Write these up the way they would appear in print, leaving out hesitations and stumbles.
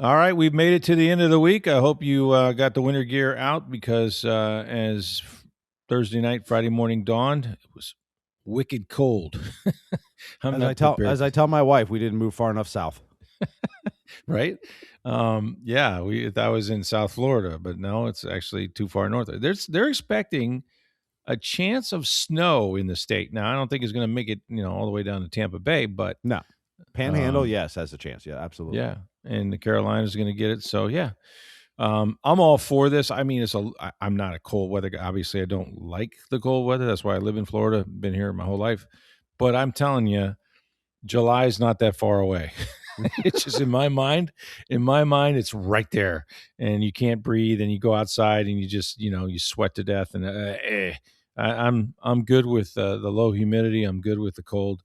All right, we've made it to the end of the week. I hope you got the winter gear out because as Thursday night, Friday morning dawned, it was wicked cold. I'm As I not tell prepared, as I tell my wife, we didn't move far enough south. right? Yeah, that was in South Florida, but no, it's actually too far north. They're expecting a chance of snow in the state. Now, I don't think it's going to make it, all the way down to Tampa Bay, but No. Panhandle, um, yes, has a chance. Yeah, absolutely. yeah, and the Carolinas going to get it. So yeah, I'm all for this. I mean, I'm not a cold weather guy. Obviously, I don't like the cold weather. That's why I live in Florida. Been here my whole life. But I'm telling you, July is not that far away. It's just in my mind. In my mind, it's right there, and you can't breathe, and you go outside, and you just, you sweat to death. And I'm good with the low humidity. I'm good with the cold.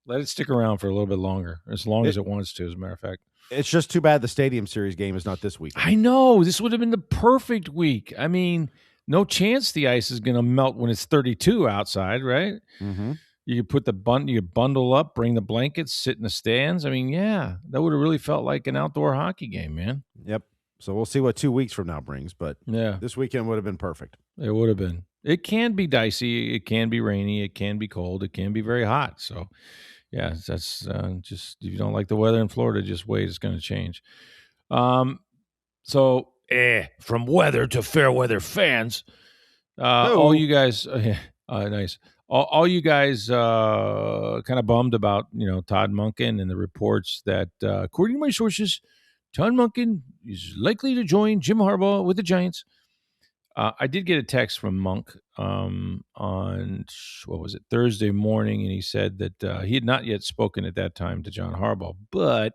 Let it stick around for a little bit longer, as long as It it wants to. As a matter of fact. it's just too bad the Stadium Series game is not this weekend. I know. This would have been the perfect week. I mean, no chance the ice is going to melt when it's 32 outside, right? Mm-hmm. You could put you bundle up, bring the blankets, sit in the stands. I mean, yeah, that would have really felt like an outdoor hockey game, man. Yep. So we'll see what 2 weeks from now brings, but Yeah, this weekend would have been perfect. it would have been. It can be dicey. It can be rainy. It can be cold. It can be very hot. So, yeah, that's just, if you don't like the weather in Florida, just wait. It's going to change. So, from weather to fair weather fans, all you guys, nice. All you guys kind of bummed about, Todd Monken and the reports that, according to my sources, Todd Monken is likely to join Jim Harbaugh with the Giants. I did get a text from Monk on, what was it, Thursday morning, and he said that he had not yet spoken at that time to John Harbaugh, but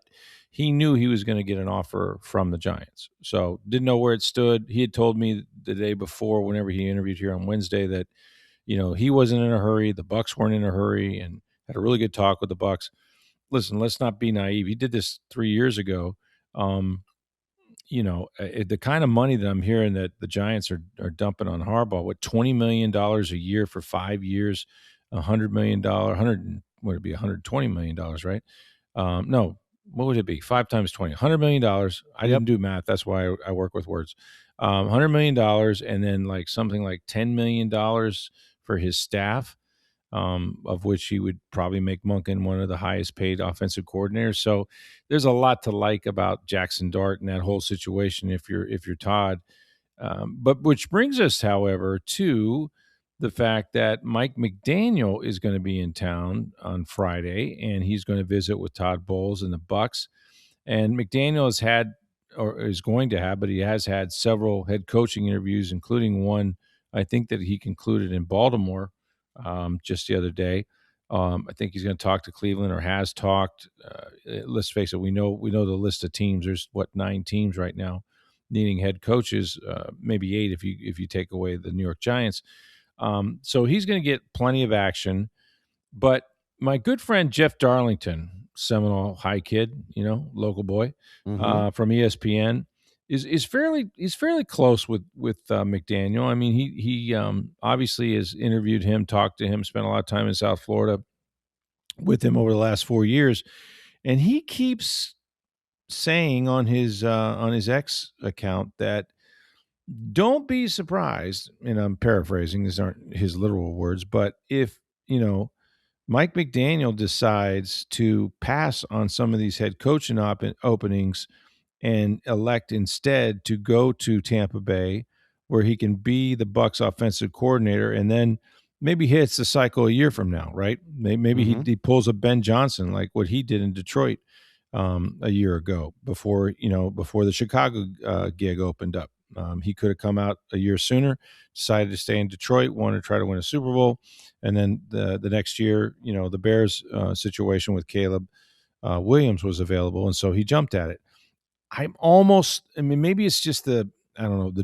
he knew he was going to get an offer from the Giants. So didn't know where it stood. He had told me the day before, whenever he interviewed here on Wednesday, that he wasn't in a hurry. The Bucs weren't in a hurry, and had a really good talk with the Bucs. Listen, let's not be naive. He did this 3 years ago. The kind of money that I'm hearing that the Giants are dumping on Harbaugh, with $20 million a year for 5 years, $100 million, 100, would it be $120 million, right? No, what would it be? 5 times 20, $100 million. I didn't do math. That's why I work with words. $100 million, and then like something like $10 million for his staff, of which he would probably make Monken one of the highest paid offensive coordinators. So there's a lot to like about Jackson Dart and that whole situation if you're Todd. But which brings us, however, to the fact that Mike McDaniel is going to be in town on Friday, and he's going to visit with Todd Bowles and the Bucs. And McDaniel has had, or is going to have, but he has had several head coaching interviews, including one I think that he concluded in Baltimore just the other day. I think he's going to talk to Cleveland, or has talked. Let's face it, we know the list of teams. There's 9 teams right now needing head coaches, maybe 8 if you take away the New York Giants. So he's going to get plenty of action. But my good friend Jeff Darlington, Seminole High kid, local boy, from ESPN, is fairly close with McDaniel. I mean, he obviously has interviewed him, talked to him, spent a lot of time in South Florida with him over the last 4 years, and he keeps saying on his X account that don't be surprised, and I'm paraphrasing, these aren't his literal words, but if Mike McDaniel decides to pass on some of these head coaching openings and elect instead to go to Tampa Bay, where he can be the Bucs offensive coordinator, and then maybe hits the cycle a year from now, right? Maybe he pulls a Ben Johnson like what he did in Detroit a year ago before the Chicago gig opened up. He could have come out a year sooner, decided to stay in Detroit, wanted to try to win a Super Bowl, and then the next year, the Bears situation with Caleb Williams was available, and so he jumped at it. I mean, maybe it's just the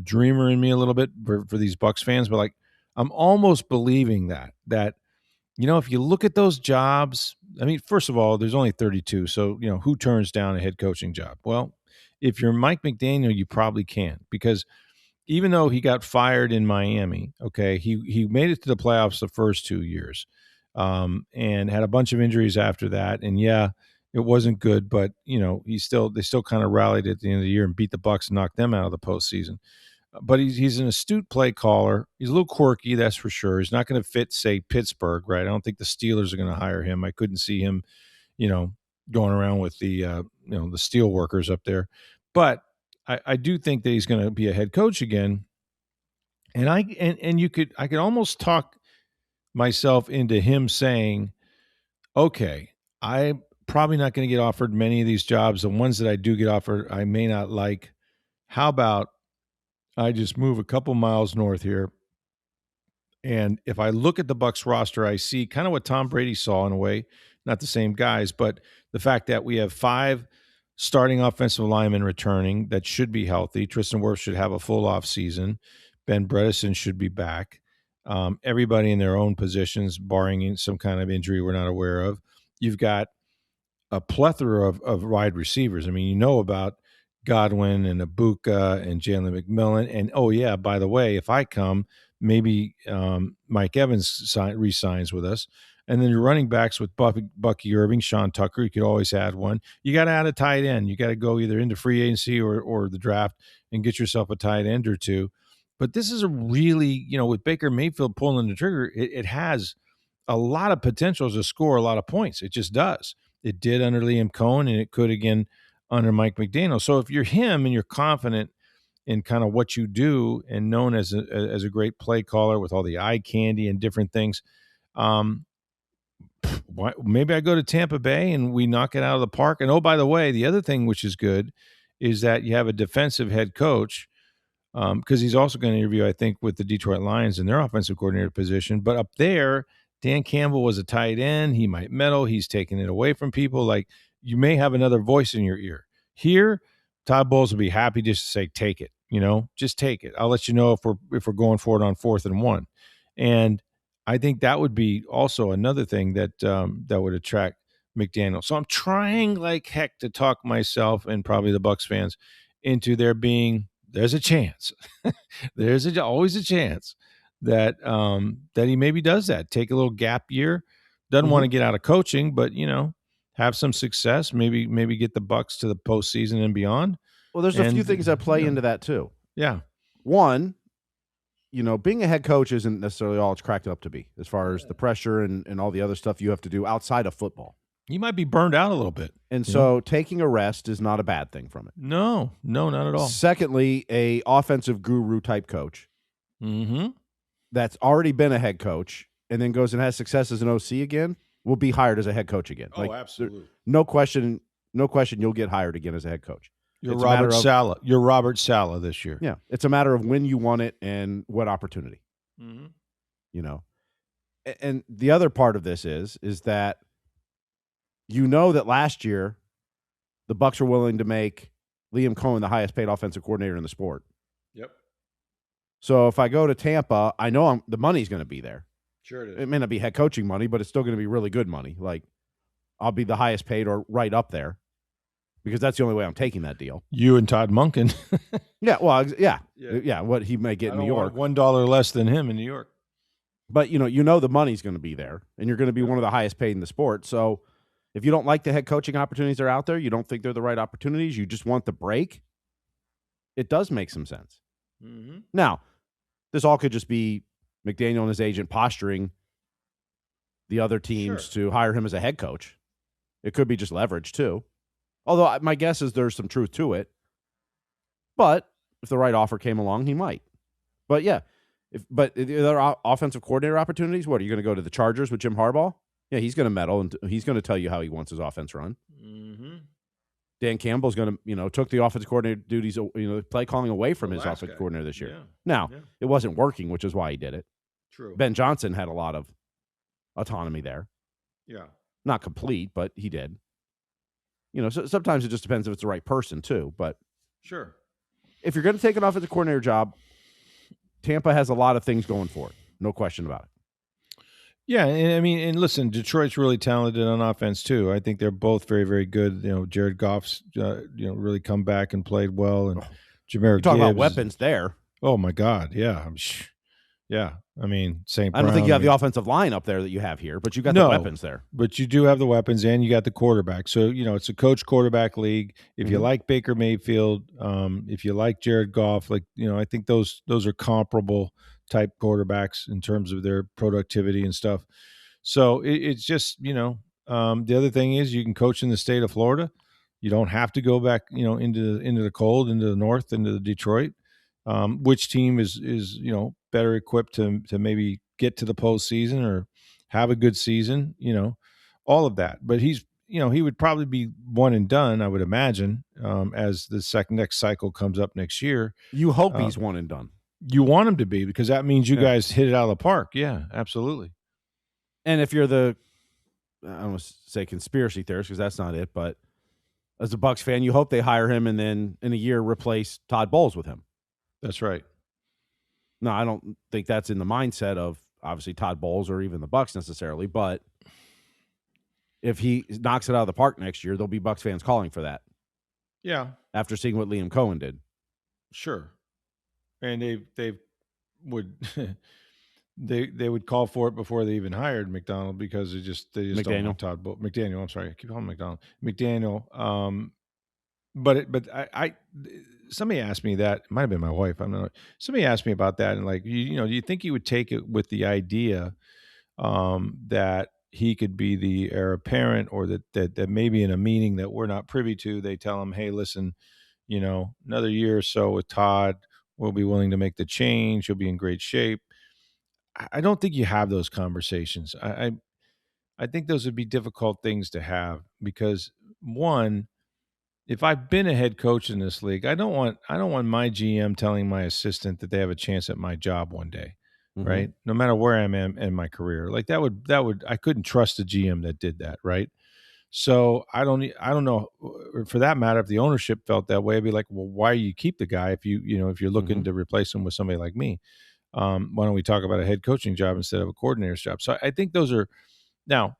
dreamer in me a little bit for these Bucs fans, but like I'm almost believing that if you look at those jobs, I mean, first of all, there's only 32, so who turns down a head coaching job? Well, if you're Mike McDaniel, you probably can, because even though he got fired in Miami, okay, he made it to the playoffs the first 2 years, and had a bunch of injuries after that, and yeah, It wasn't good, but they still kind of rallied at the end of the year and beat the Bucs and knocked them out of the postseason. But he's an astute play caller. He's a little quirky, that's for sure. He's not going to fit, say, Pittsburgh, right? I don't think the Steelers are going to hire him. I couldn't see him, going around with the steel workers up there. But I do think that he's going to be a head coach again. And I could almost talk myself into him saying, okay, I'm probably not going to get offered many of these jobs. The ones that I do get offered, I may not like. How about I just move a couple miles north here? And if I look at the Bucs roster, I see kind of what Tom Brady saw in a way, not the same guys, but the fact that we have 5 starting offensive linemen returning that should be healthy. Tristan Wirfs should have a full off season. Ben Bredesen should be back. Everybody in their own positions, barring some kind of injury we're not aware of. You've got a plethora of wide receivers. I mean, about Godwin and Ibuka and Jalen McMillan. And, oh, yeah, by the way, if I come, maybe Mike Evans re-signs with us. And then your running backs with Bucky Irving, Sean Tucker, you could always add one. You got to add a tight end. You got to go either into free agency or the draft and get yourself a tight end or two. But this is a really, with Baker Mayfield pulling the trigger, it has a lot of potential to score a lot of points. It just does. It did under Liam Cohen, and it could again under Mike McDaniel. So if you're him and you're confident in kind of what you do and known as a great play caller with all the eye candy and different things, maybe I go to Tampa Bay and we knock it out of the park. And, oh, by the way, the other thing which is good is that you have a defensive head coach because he's also going to interview, I think, with the Detroit Lions in their offensive coordinator position. But up there, Dan Campbell was a tight end. He might meddle. He's taking it away from people. Like, you may have another voice in your ear. Here, Todd Bowles will be happy just to say, take it, just take it. I'll let you know if we're going for it on 4th and 1. And I think that would be also another thing that that would attract McDaniel. So I'm trying like heck to talk myself and probably the Bucs fans into there's a chance. There's always a chance that he maybe does that. Take a little gap year. Doesn't want to get out of coaching, but have some success. Maybe get the Bucs to the postseason and beyond. Well, there's a few things that play into that too. Yeah. One, being a head coach isn't necessarily all it's cracked up to be as far as the pressure and all the other stuff you have to do outside of football. You might be burned out a little bit. And so taking a rest is not a bad thing from it. No, not at all. Secondly, a offensive guru type coach that's already been a head coach and then goes and has success as an OC again will be hired as a head coach again. Oh, absolutely. No question you'll get hired again as a head coach. You're Robert Saleh. You're Robert Saleh this year. Yeah. It's a matter of when you want it and what opportunity. And the other part of this is that that last year the Bucs were willing to make Liam Cohen the highest paid offensive coordinator in the sport. Yep. So if I go to Tampa, I know the money's going to be there. Sure it is. It may not be head coaching money, but it's still going to be really good money. Like, I'll be the highest paid or right up there because that's the only way I'm taking that deal. You and Todd Monken. Yeah, well, yeah. What he may get in New York, $1 less than him in New York. But the money's going to be there, and you're going to be one of the highest paid in the sport. So, if you don't like the head coaching opportunities that are out there, you don't think they're the right opportunities, you just want the break. It does make some sense. Now, this all could just be McDaniel and his agent posturing the other teams to hire him as a head coach. It could be just leverage too. Although my guess is there's some truth to it. But if the right offer came along, he might. But yeah, but the other offensive coordinator opportunities, what, are you going to go to the Chargers with Jim Harbaugh? Yeah, he's going to meddle, and he's going to tell you how he wants his offense run. Dan Campbell's going to, took the offensive coordinator duties, play calling away from his offensive coordinator this year. Now, it wasn't working, which is why he did it. True. Ben Johnson had a lot of autonomy there. Yeah. Not complete, but he did. So sometimes it just depends if it's the right person too. But sure, if you're going to take an offensive coordinator job, Tampa has a lot of things going for it. No question about it. Yeah, and listen, Detroit's really talented on offense too. I think they're both very, very good. Jared Goff's really come back and played well, and Jahmyr Gibbs. Talk about weapons there. Oh my God, yeah. Yeah. I mean, St. I don't Brown. think you I have mean, the offensive line up there that you have here, but you got the no, weapons there. but you do have the weapons and you got the quarterback. So, it's a coach quarterback league. If you like Baker Mayfield, if you like Jared Goff, like, I think those are comparable type quarterbacks in terms of their productivity and stuff. So it's just, the other thing is you can coach in the state of Florida. You don't have to go back, into the cold, into the north, into the Detroit. Which team is better equipped to maybe get to the postseason or have a good season, all of that. But he's, he would probably be one and done, I would imagine, as the next cycle comes up next year. You hope he's one and done. You want him to be, because that means you guys hit it out of the park. Yeah, absolutely. And if you're I don't want to say conspiracy theorist because that's not it, but as a Bucs fan, you hope they hire him and then in a year replace Todd Bowles with him. That's right. No, I don't think that's in the mindset of obviously Todd Bowles or even the Bucs necessarily, but if he knocks it out of the park next year, there'll be Bucs fans calling for that. Yeah. After seeing what Liam Cohen did. Sure. And they would they would call for it before they even hired McDonald, because they just McDaniel. don't want Todd Bowles. McDaniel, I'm sorry, I keep calling him McDonald. McDaniel. But I somebody asked me that, it might have been my wife. I'm not. Somebody asked me about that, and like, do you think he would take it with the idea that he could be the heir apparent, or that maybe in a meeting that we're not privy to, they tell him, hey, listen, another year or so with Todd, we'll be willing to make the change. He'll be in great shape. I don't think you have those conversations. I think those would be difficult things to have, because one, if I've been a head coach in this league, I don't want my GM telling my assistant that they have a chance at my job one day, right? No matter where I'm in my career, like that would I couldn't trust a GM that did that, right? So I don't know, for that matter, if the ownership felt that way, I'd be like, well, why you keep the guy if if you're looking to replace him with somebody like me? Why don't we talk about a head coaching job instead of a coordinator's job? So I think those are now,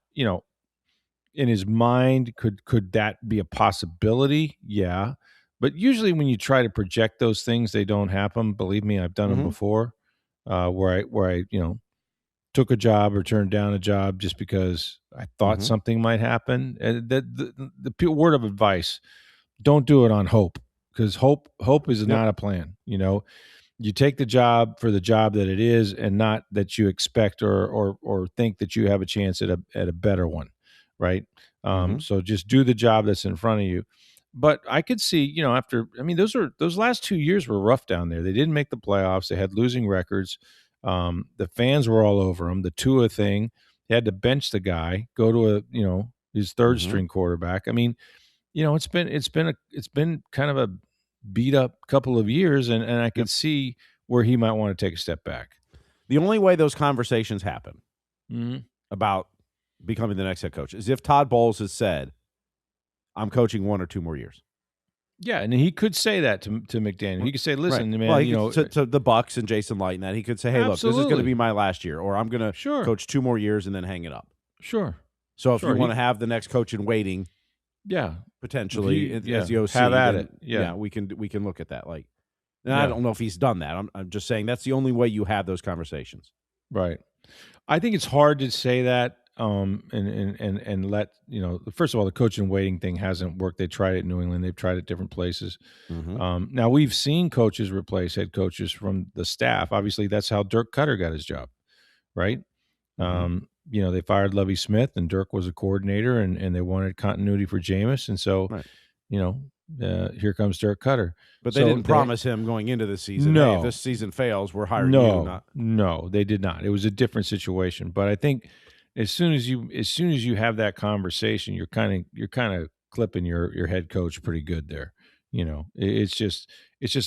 in his mind, could that be a possibility? Yeah. But usually when you try to project those things, they don't happen. Believe me, I've done them before, where I took a job or turned down a job just because I thought something might happen. And the word of advice, don't do it on hope, because hope is not a plan. You take the job for the job that it is, and not that you expect or think that you have a chance at a better one, right? So just do the job that's in front of you. But I could see, those last 2 years were rough down there. They didn't make the playoffs. They had losing records. The fans were all over them. The Tua thing, he had to bench the guy, go to his third string quarterback. I mean, it's been kind of a beat up couple of years, and I could see where he might want to take a step back. The only way those conversations happen about becoming the next head coach is if Todd Bowles has said, I'm coaching 1 or 2 more years. Yeah, and he could say that to McDaniel. He could say, listen, man, to the Bucs and Jason Light and that, he could say, hey, look, this is going to be my last year, or I'm going to coach 2 more years and then hang it up. Sure. So if you want to have the next coach in waiting, potentially as the OC, have at then, it. Yeah, we can look at that. I don't know if he's done that. I'm just saying that's the only way you have those conversations. Right. I think it's hard to say that and let first of all, the coach in waiting thing hasn't worked. They tried it in New England. They've tried it different places. Now we've seen coaches replace head coaches from the staff. Obviously, that's how Dirk Cutter got his job, right? They fired Lovie Smith, and Dirk was a coordinator, and they wanted continuity for Jameis, and so here comes Dirk Cutter. But they didn't promise him going into the season. No, hey, if this season fails, we're hiring you. No, they did not. It was a different situation. But I think as soon as you have that conversation, you're kind of clipping your head coach pretty good there. It's just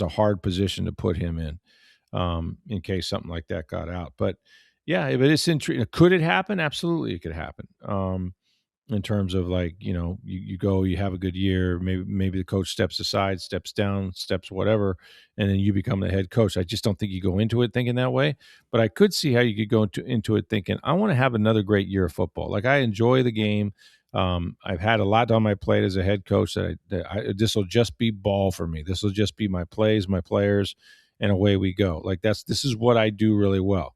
a hard position to put him in case something like that got out. But yeah, but it's intriguing. Could it happen? Absolutely, it could happen. In terms of you go, you have a good year, maybe the coach steps aside, steps down, steps whatever, and then you become the head coach. I just don't think you go into it thinking that way, but I could see how you could go into it thinking, I want to have another great year of football. Like, I enjoy the game. I've had a lot on my plate as a head coach this will just be ball for me. This will just be my plays, my players, and away we go. Like this is what I do really well.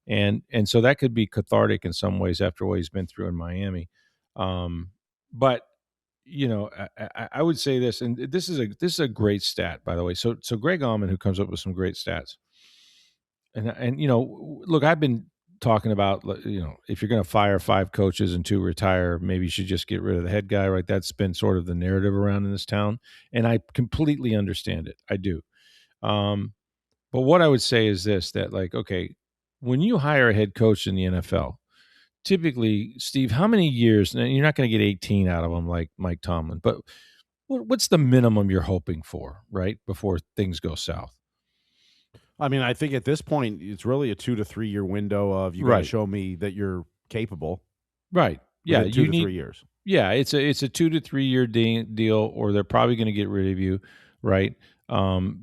And so that could be cathartic in some ways after what he's been through in Miami. But I would say this, and this is a great stat, by the way. So Greg Allman, who comes up with some great stats, and look, I've been talking about, if you're going to fire 5 coaches and 2 retire, maybe you should just get rid of the head guy, right? That's been sort of the narrative around in this town, and I completely understand it. I do. But what I would say is this: that okay, when you hire a head coach in the NFL, typically, Steve, how many years? And you're not going to get 18 out of them like Mike Tomlin, but what's the minimum you're hoping for, right, before things go south? I mean, I think at this point, it's really a 2 to 3 year window of you got to show me that you're capable. Right. Yeah. 2 to 3 years. Yeah. It's a 2 to 3 year deal, or they're probably going to get rid of you, right?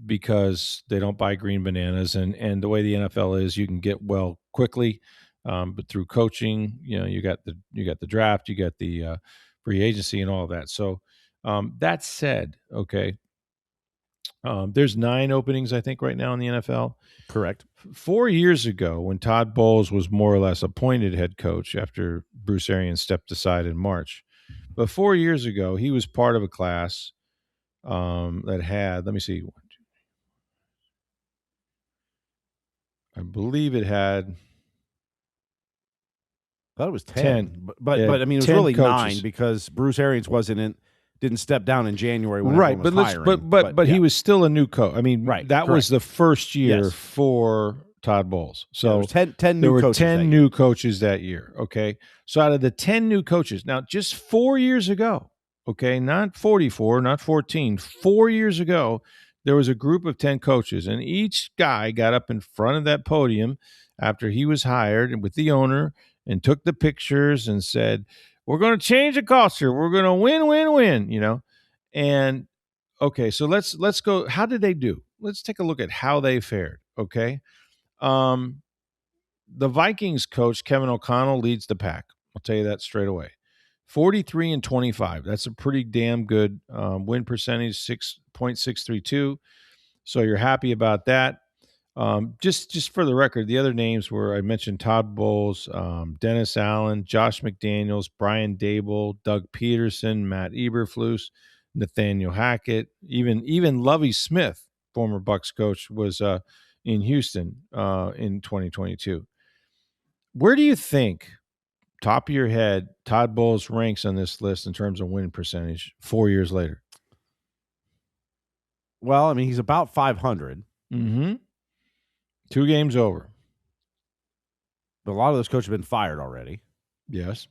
Because they don't buy green bananas, and the way the NFL is, you can get well quickly, but through coaching, you got the draft, you got the free agency, and all of that. So that said, okay. There's 9 openings, I think, right now in the NFL. Correct. 4 years ago, when Todd Bowles was more or less appointed head coach after Bruce Arians stepped aside in March, but 4 years ago, he was part of a class that had, let me see, I believe it had. I thought it was 10. But I mean, it was really coaches. 9 because Bruce Arians didn't step down in January when right, everyone was hiring. But he was still a new coach. I mean, that correct. was the first year for Todd Bowles. So there was 10 new there were coaches 10 new coaches that year. Okay, so out of the 10 new coaches, now just 4 years ago, okay, not 44, not 14, 4 years ago, there was a group of 10 coaches, and each guy got up in front of that podium after he was hired and with the owner and took the pictures and said, we're going to change the culture. We're going to win, And okay, so let's go. How did they do? Let's take a look at how they fared. Okay. The Vikings coach, Kevin O'Connell, leads the pack. I'll tell you that straight away. 43-25. That's a pretty damn good win percentage, 6.632. So you're happy about that. Just for the record, the other names were, I mentioned Todd Bowles, Dennis Allen, Josh McDaniels, Brian Dable, Doug Peterson, Matt Eberflus, Nathaniel Hackett, even Lovie Smith, former Bucs coach, was in Houston in 2022. Where do you think, top of your head, Todd Bowles ranks on this list in terms of win percentage 4 years later? Well, I mean, he's about 500. Mm-hmm. 2 games over. But a lot of those coaches have been fired already. Yes.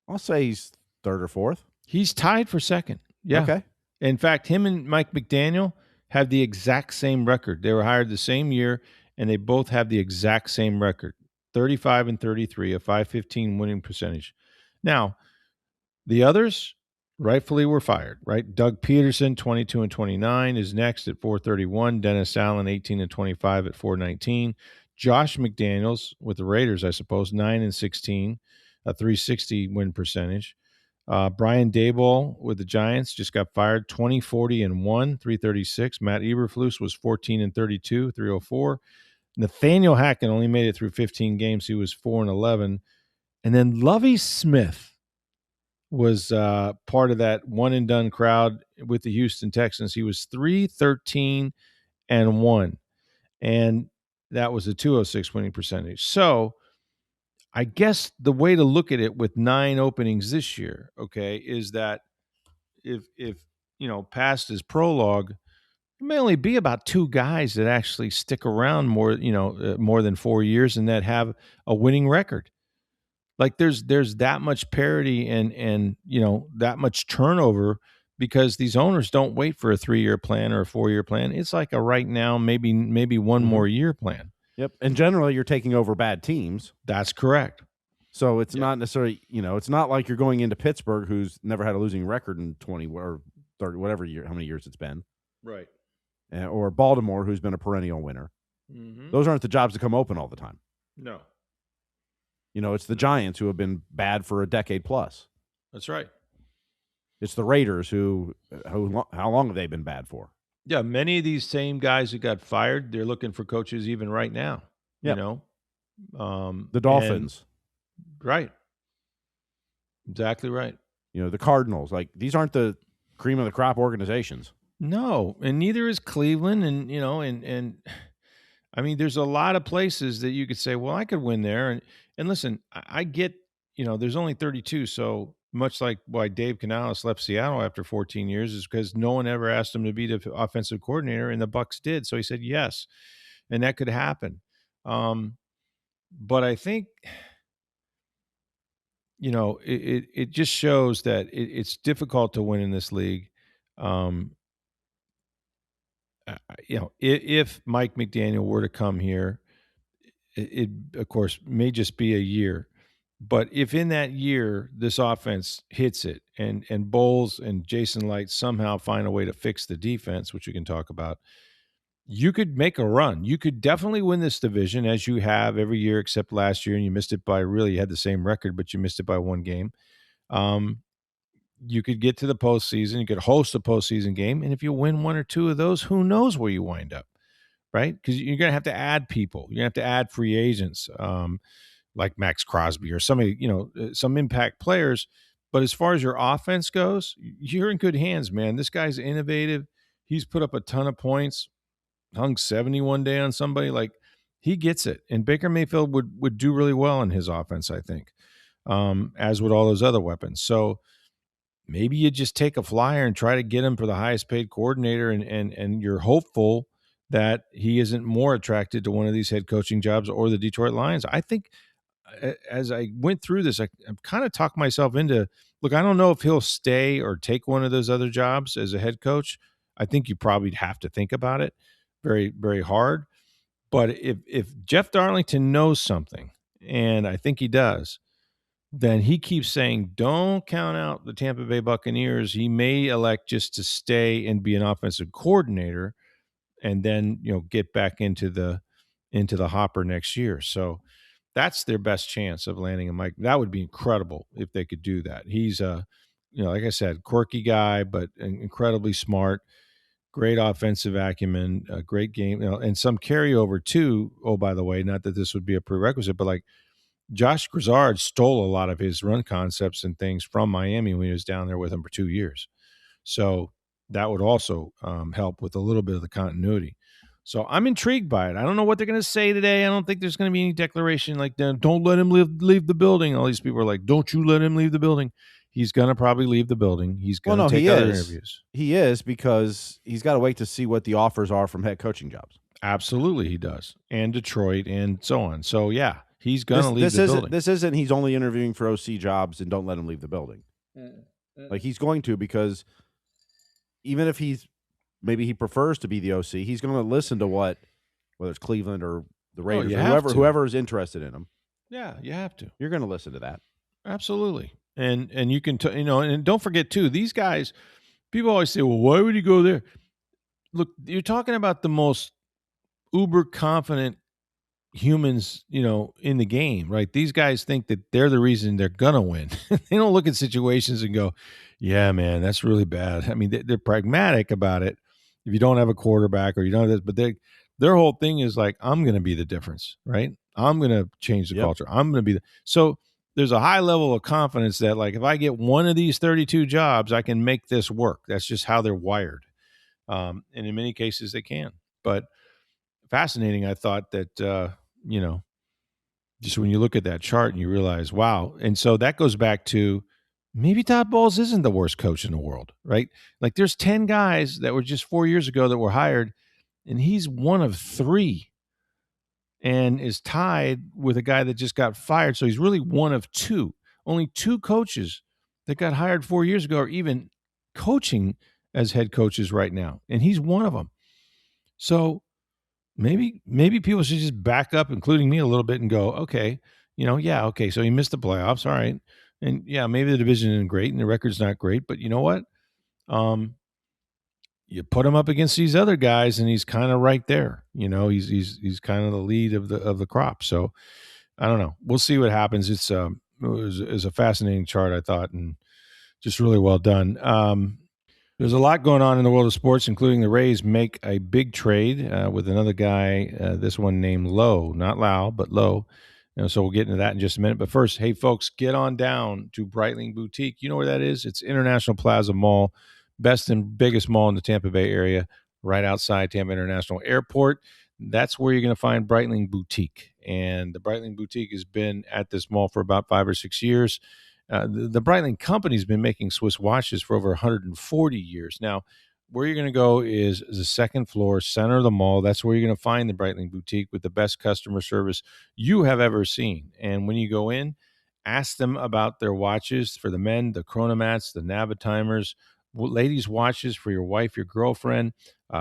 I'll say he's 3rd or 4th. He's tied for 2nd. Yeah. Okay. In fact, him and Mike McDaniel have the exact same record. They were hired the same year, and they both have the exact same record, 35-33, a .515 winning percentage. Now, the others rightfully were fired, right? Doug Peterson, 22-29, is next at 431. Dennis Allen, 18-25 at 419. Josh McDaniels with the Raiders, I suppose, 9-16, a .360 win percentage. Brian Daboll with the Giants just got fired, 20-40-1, 336. Matt Eberflus was 14-32, 304. Nathaniel Hackett only made it through 15 games. He was 4-11. And then Lovie Smith was part of that one-and-done crowd with the Houston Texans. He was 3-13-1, and that was a .206 winning percentage. So I guess the way to look at it with 9 openings this year, okay, is that if past his prologue, there may only be about 2 guys that actually stick around more than 4 years and that have a winning record. Like there's that much parity and that much turnover because these owners don't wait for a 3-year plan or a 4-year plan. It's like a right now, maybe one more year plan. Yep. And generally you're taking over bad teams. That's correct. So it's not necessarily, it's not like you're going into Pittsburgh, who's never had a losing record in 20 or 30, whatever year, how many years it's been. Right. Or Baltimore, who's been a perennial winner. Mm-hmm. Those aren't the jobs that come open all the time. No. It's the Giants who have been bad for a decade plus. That's right. It's the Raiders who how long have they been bad for? Yeah, many of these same guys that got fired, they're looking for coaches even right now, you Yep. know? The And Dolphins, right. Exactly right. the Cardinals. Like, these aren't the cream of the crop organizations. No, and neither is Cleveland, and and I mean, there's a lot of places that you could say, well, I could win there, and listen, I get, there's only 32, so much like why Dave Canales left Seattle after 14 years is because no one ever asked him to be the offensive coordinator, and the Bucs did, so he said yes, and that could happen. But I think it just shows that it's difficult to win in this league. Um, if Mike McDaniel were to come here, it of course may just be a year, but if in that year this offense hits it and Bowles and Jason Light somehow find a way to fix the defense, which we can talk about, you could make a run. You could definitely win this division as you have every year except last year, and you missed it by really you had the same record, but you missed it by one game. Um, you could get to the postseason. You could host a postseason game, and if you win one or two of those, who knows where you wind up, right? Because you're going to have to add people. You're going to have to add free agents, like Max Crosby or somebody, some impact players. But as far as your offense goes, you're in good hands, man. This guy's innovative. He's put up a ton of points, hung 70 one day on somebody. Like, he gets it. And Baker Mayfield would do really well in his offense, I think, as would all those other weapons. So maybe you just take a flyer and try to get him for the highest paid coordinator, and you're hopeful that he isn't more attracted to one of these head coaching jobs or the Detroit Lions. I think as I went through this, I kind of talked myself into, look, I don't know if he'll stay or take one of those other jobs as a head coach. I think you probably have to think about it very, very hard. But if Jeff Darlington knows something, and I think he does, then he keeps saying, don't count out the Tampa Bay Buccaneers. He may elect just to stay and be an offensive coordinator and then, get back into the hopper next year. So that's their best chance of landing a Mike. That would be incredible if they could do that. He's like I said, quirky guy, but incredibly smart, great offensive acumen, a great game, and some carryover too. Oh, by the way, not that this would be a prerequisite, but like Josh Grizzard stole a lot of his run concepts and things from Miami when he was down there with him for 2 years. So that would also help with a little bit of the continuity. So I'm intrigued by it. I don't know what they're going to say today. I don't think there's going to be any declaration like, don't let him leave the building. All these people are like, don't you let him leave the building. He's going to probably leave the building. He's going to take other interviews. He is, because he's got to wait to see what the offers are from head coaching jobs. Absolutely, he does. And Detroit and so on. So, yeah, he's going to leave the building. This isn't he's only interviewing for OC jobs and don't let him leave the building. Like, he's going to, because even if maybe he prefers to be the OC, he's going to listen to whether it's Cleveland or the Raiders or whoever is interested in him. Yeah, you have to. You're going to listen to that. Absolutely. And you can, and don't forget too, these guys, people always say, well, why would he go there? Look, you're talking about the most uber confident humans, in the game, right? These guys think that they're the reason they're going to win. They don't look at situations and go, yeah, man, that's really bad. I mean, they're pragmatic about it. If you don't have a quarterback or you don't have this, but their whole thing is like, I'm going to be the difference, right? I'm going to change the culture. I'm going to be so there's a high level of confidence that, like, if I get one of these 32 jobs, I can make this work. That's just how they're wired. And in many cases they can, but fascinating. I thought that, just when you look at that chart and you realize, wow. And so that goes back to maybe Todd Bowles isn't the worst coach in the world, right? Like, there's 10 guys that were just 4 years ago that were hired, and he's one of 3 and is tied with a guy that just got fired. So he's really one of 2. Only 2 coaches that got hired 4 years ago are even coaching as head coaches right now, and he's one of them. So maybe people should just back up, including me, a little bit and go, okay, okay, so he missed the playoffs, all right, and yeah, maybe the division isn't great and the record's not great, but you know what? You put him up against these other guys, and he's kind of right there. He's kind of the lead of the crop. So I don't know. We'll see what happens. It was a fascinating chart, I thought, and just really well done. There's a lot going on in the world of sports, including the Rays make a big trade with another guy, this one named Lowe, not Lau, but Lowe. So we'll get into that in just a minute. But first, hey, folks, get on down to Brightling Boutique. You know where that is? It's International Plaza Mall, best and biggest mall in the Tampa Bay area, right outside Tampa International Airport. That's where you're going to find Brightling Boutique. And the Brightling Boutique has been at this mall for about 5 or 6 years. The Brightling Company has been making Swiss watches for over 140 years. Now, where you're going to go is the second floor, center of the mall. That's where you're going to find the Brightling Boutique with the best customer service you have ever seen. And when you go in, ask them about their watches for the men, the chronomats, the Navitimers, ladies' watches for your wife, your girlfriend.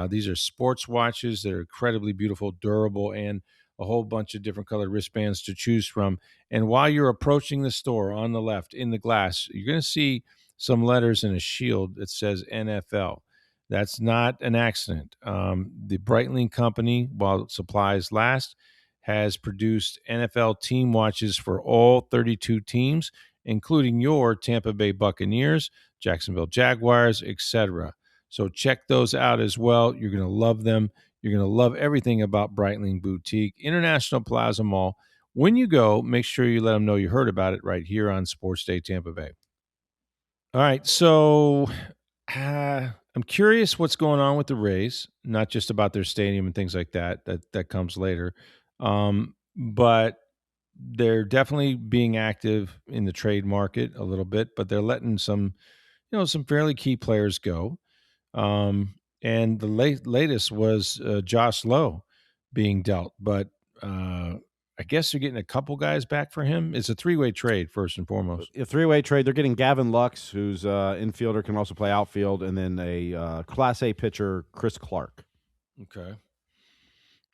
These are sports watches that are incredibly beautiful, durable, and a whole bunch of different colored wristbands to choose from. And while you're approaching the store on the left in the glass, you're going to see some letters and a shield that says NFL. That's not an accident. The Brightling Company, while supplies last, has produced NFL team watches for all 32 teams, including your Tampa Bay Buccaneers, Jacksonville Jaguars, etc. So check those out as well. You're going to love them. You're going to love everything about Brightling Boutique, International Plaza Mall. When you go, make sure you let them know you heard about it right here on Sports Day Tampa Bay. All right, so I'm curious what's going on with the Rays, not just about their stadium and things like that. That comes later, but they're definitely being active in the trade market a little bit. But they're letting some fairly key players go. And the latest was Josh Lowe being dealt, but I guess they're getting a couple guys back for him. It's a three-way trade, first and foremost. A three-way trade. They're getting Gavin Lux, who's infielder, can also play outfield, and then a Class A pitcher, Chris Clark. Okay.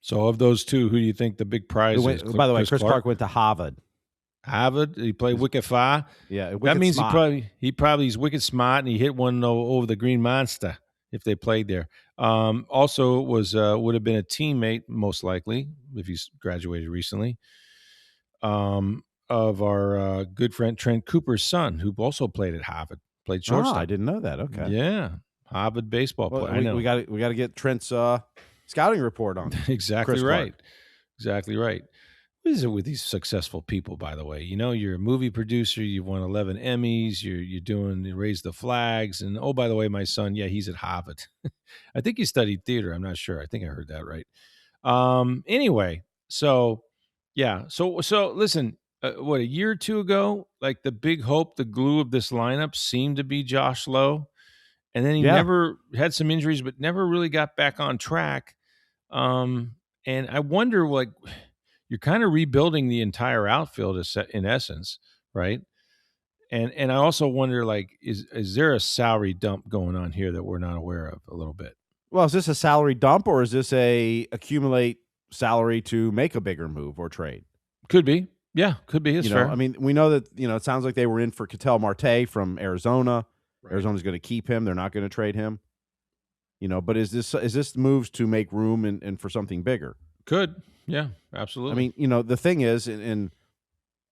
So of those two, who do you think the big prize is? By the way, Chris Clark went to Harvard. Harvard. He played wicked far. Yeah, that means smart. he probably is wicked smart, and he hit one over the Green Monster if they played there. Also, would have been a teammate most likely if he's graduated recently. Of our good friend Trent Cooper's son, who also played at Harvard, played shortstop. I didn't know that. Okay, yeah, Harvard baseball player. I know. We got to get Trent's scouting report on. Exactly right. Exactly right. What is it with these successful people, by the way? You're a movie producer. You've won 11 Emmys. You raise the flags. And, oh, by the way, my son, yeah, he's at Harvard. I think he studied theater. I'm not sure. I think I heard that right. Anyway, so, yeah. So listen, a year or two ago, like the big hope, the glue of this lineup seemed to be Josh Lowe. And then he never had some injuries, but never really got back on track. And I wonder, you're kind of rebuilding the entire outfield in essence, right? And I also wonder, is there a salary dump going on here that we're not aware of a little bit? Well, is this a salary dump, or is this a accumulate salary to make a bigger move or trade? Could be. Yeah, could be. It's fair. I mean, we know that, it sounds like they were in for Ketel Marte from Arizona. Right. Arizona's going to keep him. They're not going to trade him. But is this moves to make room and for something bigger? Could. Yeah, absolutely. I mean, the thing is, and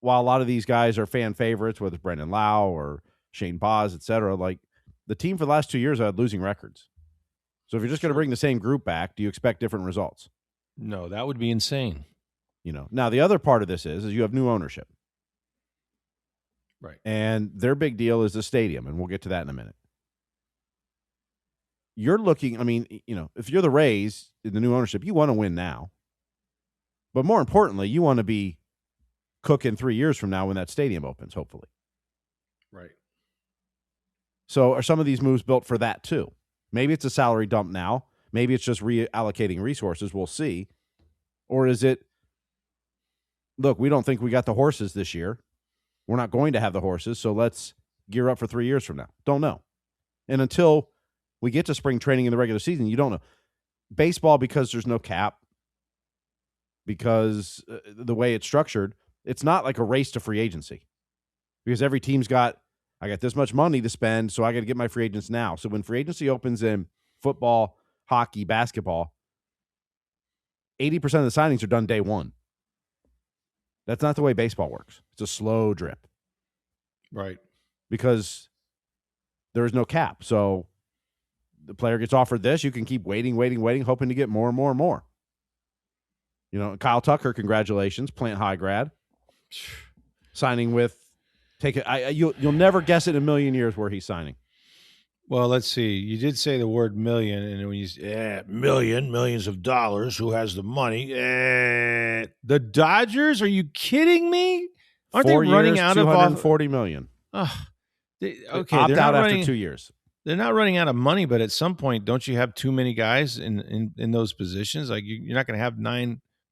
while a lot of these guys are fan favorites, whether it's Brendan Lau or Shane Baz, et cetera, like the team for the last 2 years had losing records. So if you're just going to bring the same group back, do you expect different results? No, that would be insane. Now the other part of this is you have new ownership. Right. And their big deal is the stadium, and we'll get to that in a minute. You're looking, I mean, if you're the Rays in the new ownership, you want to win now. But more importantly, you want to be cooking 3 years from now when that stadium opens, hopefully. Right. So are some of these moves built for that too? Maybe it's a salary dump now. Maybe it's just reallocating resources. We'll see. Or is it, look, we don't think we got the horses this year. We're not going to have the horses, so let's gear up for 3 years from now. Don't know. And until we get to spring training in the regular season, you don't know. Baseball, because there's no cap, because the way it's structured, it's not like a race to free agency. Because every team's I got this much money to spend, so I got to get my free agents now. So when free agency opens in football, hockey, basketball, 80% of the signings are done day one. That's not the way baseball works. It's a slow drip. Right. Because there is no cap. So the player gets offered this, you can keep waiting, hoping to get more and more and more. Kyle Tucker, congratulations, Plant High grad, signing with you'll never guess it in a million years where he's signing. Well, let's see. You did say the word million, and when you millions of dollars, who has the money? The Dodgers? Are you kidding me? Aren't they running out of $240 million? Okay, opt out after 2 years. They're not running out of money, but at some point, don't you have too many guys in those positions? Like you're not going to have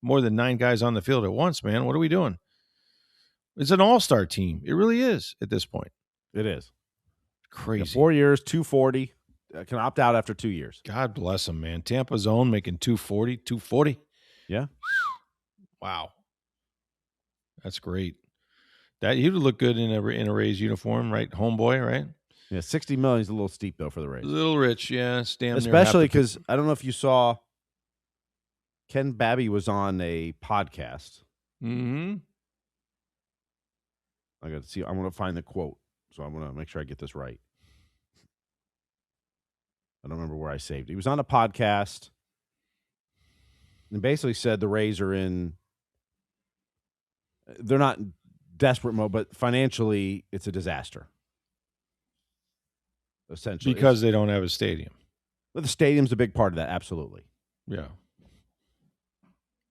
more than 9 guys on the field at once, man. What are we doing? It's an all-star team. It really is at this point. It is. Crazy. 4 years, 240. Can opt out after 2 years. God bless them, man. Tampa's own making 240. Yeah. Wow. That's great. That he would look good in a Rays uniform, right? Homeboy, right? Yeah, $60 million is a little steep though for the Rays. A little rich, yeah. Especially because I don't know if you saw Ken Babby was on a podcast. Mm-hmm. I got to see. I want to find the quote, so I want to make sure I get this right. I don't remember where I saved it. He was on a podcast and basically said the Rays are they're not in desperate mode, but financially it's a disaster. Essentially. Because they don't have a stadium. But the stadium's a big part of that, absolutely. Yeah.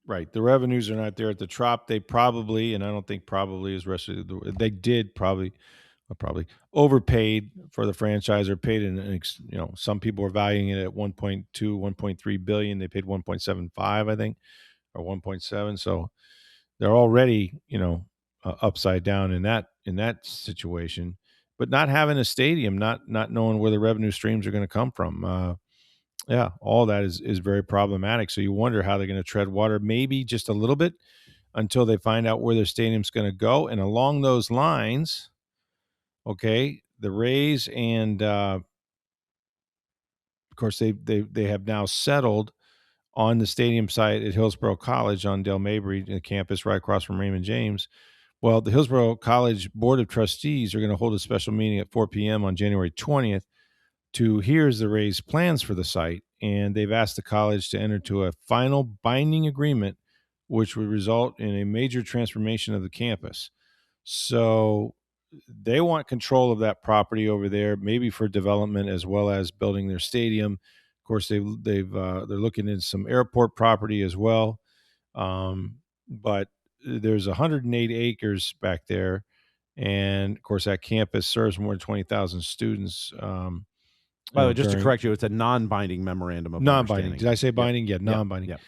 Right. The revenues are not there at the Trop. They probably, and I don't think probably is rest of they did probably overpaid for the franchise, or paid some people are valuing it at 1.2, 1.3 billion. They paid 1.75, I think, or 1.7. So they're already, upside down in that situation. But not having a stadium, not knowing where the revenue streams are going to come from, all that is very problematic. So you wonder how they're going to tread water, maybe just a little bit, until they find out where their stadium's going to go. And along those lines, okay, the Rays and of course they have now settled on the stadium site at Hillsborough College on Del Mabry, the campus right across from Raymond James. Well, the Hillsborough College Board of Trustees are going to hold a special meeting at 4 p.m. on January 20th to hear the Rays' plans for the site, and they've asked the college to enter into a final binding agreement, which would result in a major transformation of the campus. So they want control of that property over there, maybe for development as well as building their stadium. Of course, they're looking into some airport property as well, but there's 108 acres back there, and of course that campus serves more than 20,000 students. By the way, just to correct you, it's a non-binding memorandum of non-binding. Did I say binding? Yep. Yeah, non-binding. Yep.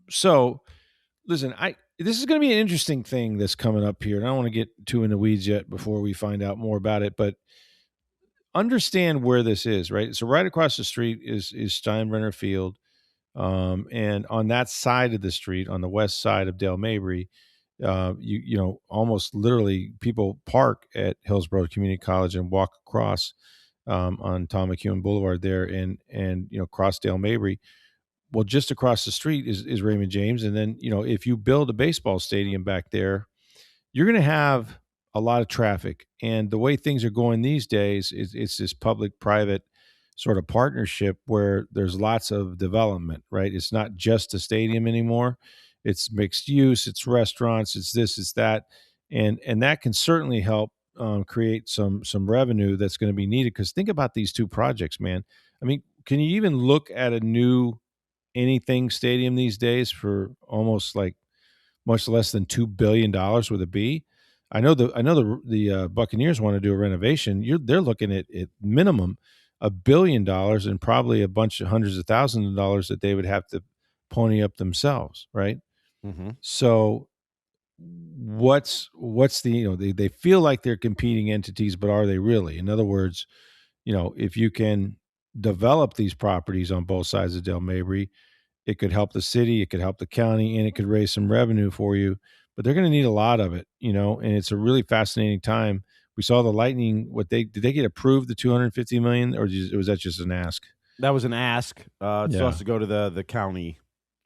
So, listen, this is going to be an interesting thing that's coming up here, and I don't want to get too in the weeds yet before we find out more about it. But understand where this is, right? So right across the street is Steinbrenner Field. And on that side of the street, on the west side of Del Mabry, almost literally people park at Hillsborough Community College and walk across on Tom McEwen Boulevard there and cross Del Mabry. Well, just across the street is Raymond James. And then, if you build a baseball stadium back there, you're going to have a lot of traffic. And the way things are going these days it's this public-private sort of partnership where there's lots of development, right? It's not just a stadium anymore. It's mixed use, it's restaurants, it's this, it's that. And that can certainly help create some revenue that's going to be needed. Because think about these two projects, man. I mean, can you even look at a new anything stadium these days for almost like much less than $2 billion with a B? I know the Buccaneers want to do a renovation. They're looking at minimum $1 billion and probably a bunch of hundreds of thousands of dollars that they would have to pony up themselves, right? Mm-hmm. So what's the they feel like they're competing entities, but are they really? In other words, if you can develop these properties on both sides of Del Mabry, it could help the city, it could help the county, and it could raise some revenue for you. But they're going to need a lot of it, and it's a really fascinating time. We saw the Lightning. Did they get approved the $250 million, or was that just an ask? That was an ask. It still has to go to the county,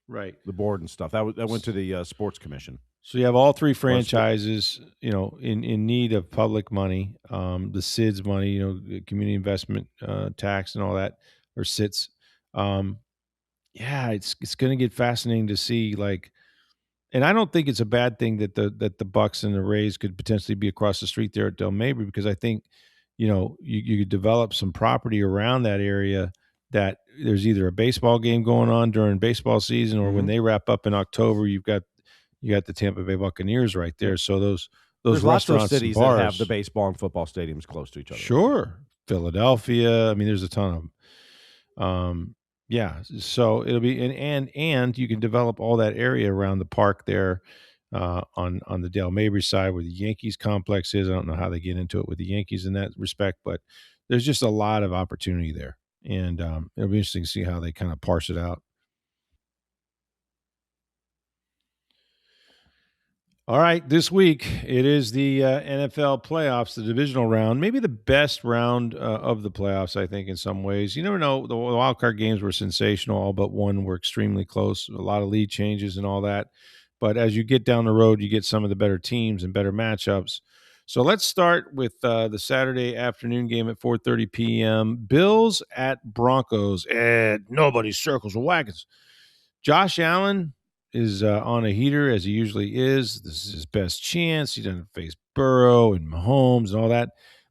right? The board and stuff. That went to the sports commission. So you have all three franchises, in need of public money, the SIDS money, community investment tax and all that. or sits. Yeah, it's going to get fascinating to see, like, and I don't think it's a bad thing that the Bucs and the Rays could potentially be across the street there at Del Mabry, because I think, you could develop some property around that area, that there's either a baseball game going on during baseball season, or when Mhm. they wrap up in October, you got the Tampa Bay Buccaneers right there. Yep. So those There's lots of restaurants and cities that have the bars, baseball and football stadiums close to each other right now. sure, Philadelphia. I mean, there's a ton of them. Yeah, so it'll be, and you can develop all that area around the park there, on the Dale Mabry side where the Yankees complex is. I don't know how they get into it with the Yankees in that respect, but there's just a lot of opportunity there, and it'll be interesting to see how they kind of parse it out. All right, this week it is the NFL playoffs, the divisional round, maybe the best round of the playoffs, I think, in some ways. You never know. The wild card games were sensational, all but one were extremely close, a lot of lead changes and all that. But as you get down the road, you get some of the better teams and better matchups. So let's start with the Saturday afternoon game at 4:30 p.m. Bills at Broncos. And nobody circles the wagons. Josh Allen is on a heater, as he usually is. This is his best chance. He doesn't face Burrow and Mahomes and all that.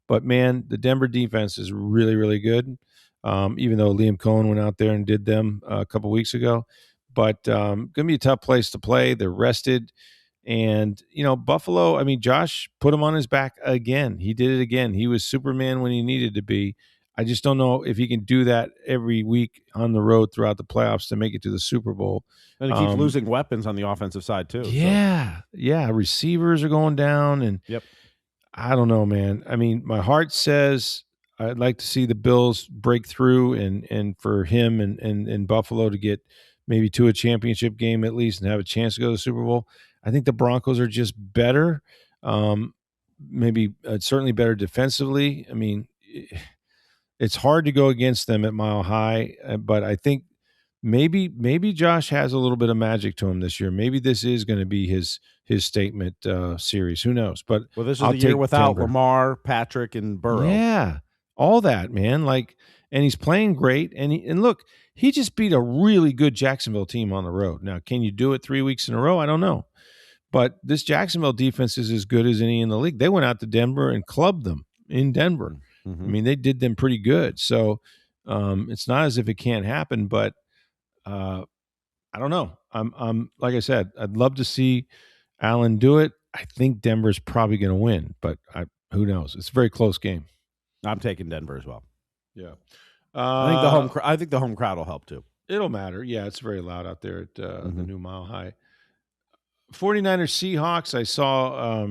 But, man, the Denver defense is really, really good, even though Liam Cohen went out there and did them a couple weeks ago. But going to be a tough place to play. They're rested. And, Buffalo, I mean, Josh put him on his back again. He did it again. He was Superman when he needed to be. I just don't know if he can do that every week on the road throughout the playoffs to make it to the Super Bowl. And he keeps losing weapons on the offensive side too. Yeah, yeah. Receivers are going down, and Yep. I don't know, man. I mean, my heart says I'd like to see the Bills break through, and for him and Buffalo to get maybe to a championship game at least and have a chance to go to the Super Bowl. I think the Broncos are just better. Maybe certainly better defensively. I mean, it's hard to go against them at Mile High, but I think maybe Josh has a little bit of magic to him this year. Maybe this is going to be his statement series. Who knows? But Well, this is I'll the year take without Denver. Lamar, Patrick, and Burrow. Yeah, all that, man. Like, and he's playing great. And look, he just beat a really good Jacksonville team on the road. Now, can you do it 3 weeks in a row? I don't know. But this Jacksonville defense is as good as any in the league. They went out to Denver and clubbed them in Denver. Mm-hmm. I mean, they did them pretty good. So it's not as if it can't happen, but I don't know. I'm like I said, I'd love to see Allen do it. I think Denver's probably going to win, but who knows? It's a very close game. I'm taking Denver as well. Yeah, I think the home crowd will help too. It'll matter. Yeah, it's very loud out there at the new Mile High. 49ers Seahawks. I saw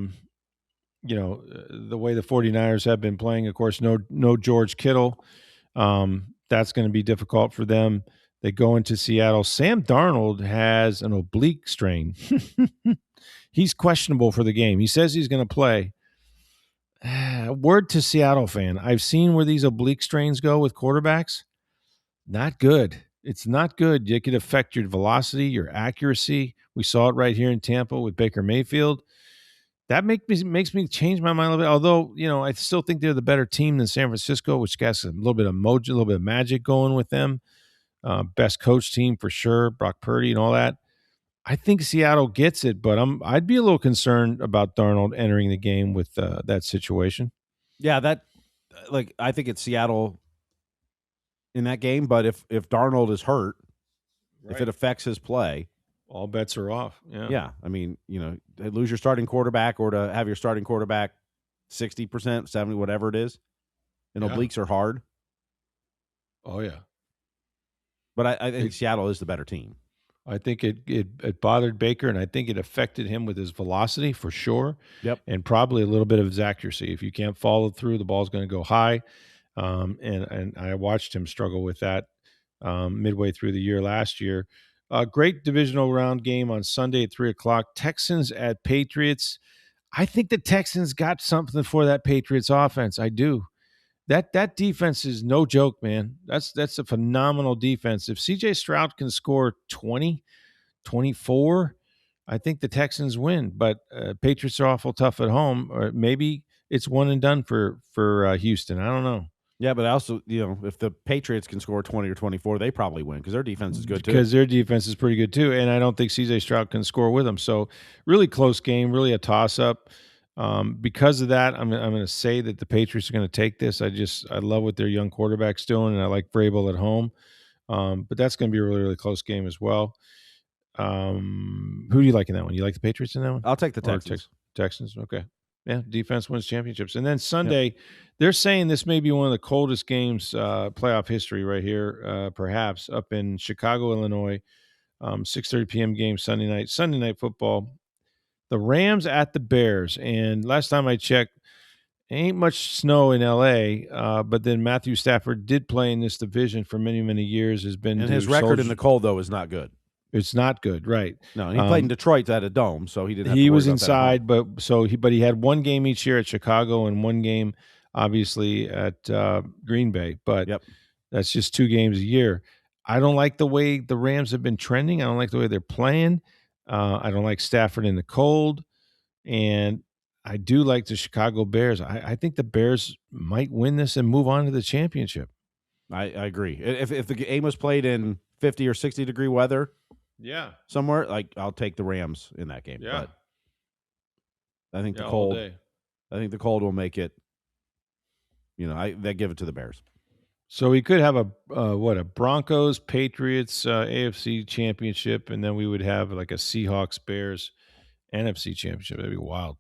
the way the 49ers have been playing. Of course, no George Kittle. That's going to be difficult for them. They go into Seattle. Sam Darnold has an oblique strain. He's questionable for the game. He says he's going to play. Word to Seattle fan. I've seen where these oblique strains go with quarterbacks. Not good. It's not good. It could affect your velocity, your accuracy. We saw it right here in Tampa with Baker Mayfield. That makes me change my mind a little bit. Although, I still think they're the better team than San Francisco, which has a little bit of mojo, a little bit of magic going with them. Best coach team for sure, Brock Purdy and all that. I think Seattle gets it, but I'd be a little concerned about Darnold entering the game with that situation. Yeah, I think it's Seattle in that game, but if Darnold is hurt, right, if it affects his play, all bets are off. Yeah. I mean, lose your starting quarterback or to have your starting quarterback 60%, 70%, whatever it is. And obliques are hard. Oh, yeah. But I think Seattle is the better team. I think it bothered Baker, and I think it affected him with his velocity for sure. Yep. And probably a little bit of his accuracy. If you can't follow through, the ball's going to go high. And I watched him struggle with that midway through the year last year. Great divisional round game on Sunday at 3:00. Texans at Patriots. I think the Texans got something for that Patriots offense. I do. That defense is no joke, man. That's a phenomenal defense. If CJ Stroud can score 20, 24, I think the Texans win. But Patriots are awful tough at home. Or maybe it's one and done for Houston. I don't know. Yeah, but also, if the Patriots can score 20 or 24, they probably win because their defense is good too. Because their defense is pretty good too, and I don't think C.J. Stroud can score with them. So, really close game, really a toss-up. Because of that, I'm going to say that the Patriots are going to take this. I love what their young quarterback's doing, and I like Vrabel at home. But that's going to be a really, really close game as well. Who do you like in that one? You like the Patriots in that one? I'll take the Texans. Texans, okay. Yeah, defense wins championships. And then Sunday, they're saying this may be one of the coldest games, playoff history right here, perhaps, up in Chicago, Illinois. 6:30 p.m. game Sunday night. Sunday night football. The Rams at the Bears. And last time I checked, ain't much snow in L.A., but then Matthew Stafford did play in this division for many, many years. And his record in the cold, though, is not good. It's not good, right? No, he played in Detroit at a dome, so he didn't. He was inside, but he had one game each year at Chicago and one game, obviously, at Green Bay. But that's just 2 games a year. I don't like the way the Rams have been trending. I don't like the way they're playing. I don't like Stafford in the cold, and I do like the Chicago Bears. I think the Bears might win this and move on to the championship. I agree. If the game was played in 50 or 60 degree weather, somewhere, like, I'll take the Rams in that game. Yeah, but I think the cold. I think the cold will make it. They give it to the Bears. So we could have a Broncos Patriots AFC championship, and then we would have like a Seahawks Bears NFC championship. That'd be wild.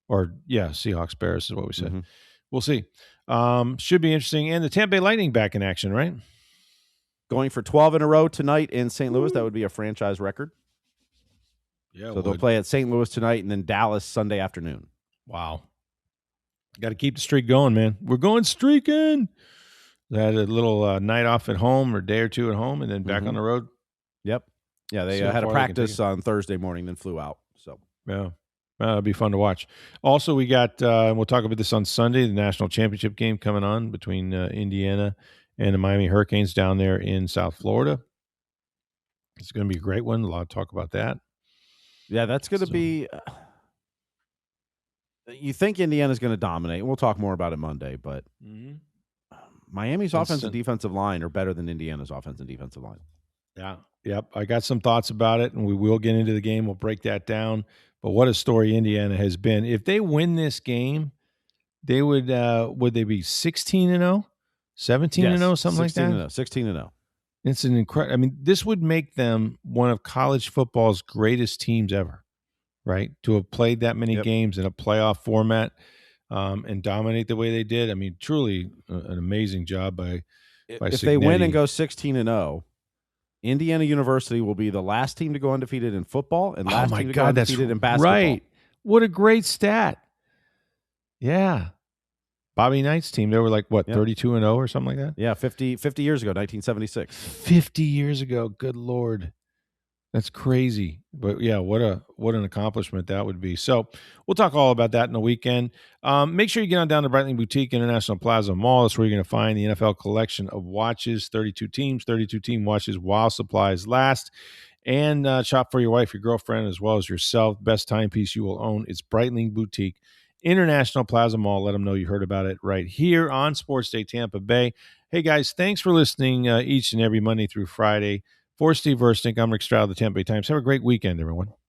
Or Seahawks Bears is what we said. Mm-hmm. We'll see. Should be interesting. And the Tampa Bay Lightning back in action, right? Going for 12 in a row tonight in St. Louis. That would be a franchise record. Yeah. So they'll play at St. Louis tonight and then Dallas Sunday afternoon. Wow. Got to keep the streak going, man. We're going streaking. They had a little night off at home or day or two at home and then back on the road. Yep. Yeah, they had a practice on Thursday morning, then flew out. So yeah. It'll be fun to watch. Also, we got, we'll talk about this on Sunday, the national championship game coming on between Indiana and the Miami Hurricanes down there in South Florida. It's going to be a great one. A lot of talk about that. Yeah, that's going to be you think Indiana's going to dominate. We'll talk more about it Monday, but Miami's offensive and defensive line are better than Indiana's offensive and defensive line. Yeah. Yep. I got some thoughts about it, and we will get into the game. We'll break that down. But what a story Indiana has been. If they win this game, they would they be 16-0, 17-0, something like that? 16-0. It's an incredible. I mean, this would make them one of college football's greatest teams ever, right? To have played that many games in a playoff format and dominate the way they did. I mean, truly an amazing job by if Signetti. They win and go 16-0. Indiana University will be the last team to go undefeated in football and last team to go undefeated in basketball. Right. What a great stat. Yeah. Bobby Knight's team, they were like, 32-0 or something like that? Yeah, 50 years ago, 1976. 50 years ago. Good Lord. That's crazy. But, yeah, what an accomplishment that would be. So we'll talk all about that in the weekend. Make sure you get on down to Brightling Boutique International Plaza Mall. That's where you're going to find the NFL collection of watches, 32 teams, 32-team watches while supplies last. And shop for your wife, your girlfriend, as well as yourself. Best timepiece you will own is Brightling Boutique International Plaza Mall. Let them know you heard about it right here on Sports Day Tampa Bay. Hey, guys, thanks for listening each and every Monday through Friday. For Steve Versnick, I'm Rick Stroud of the Tampa Bay Times. Have a great weekend, everyone.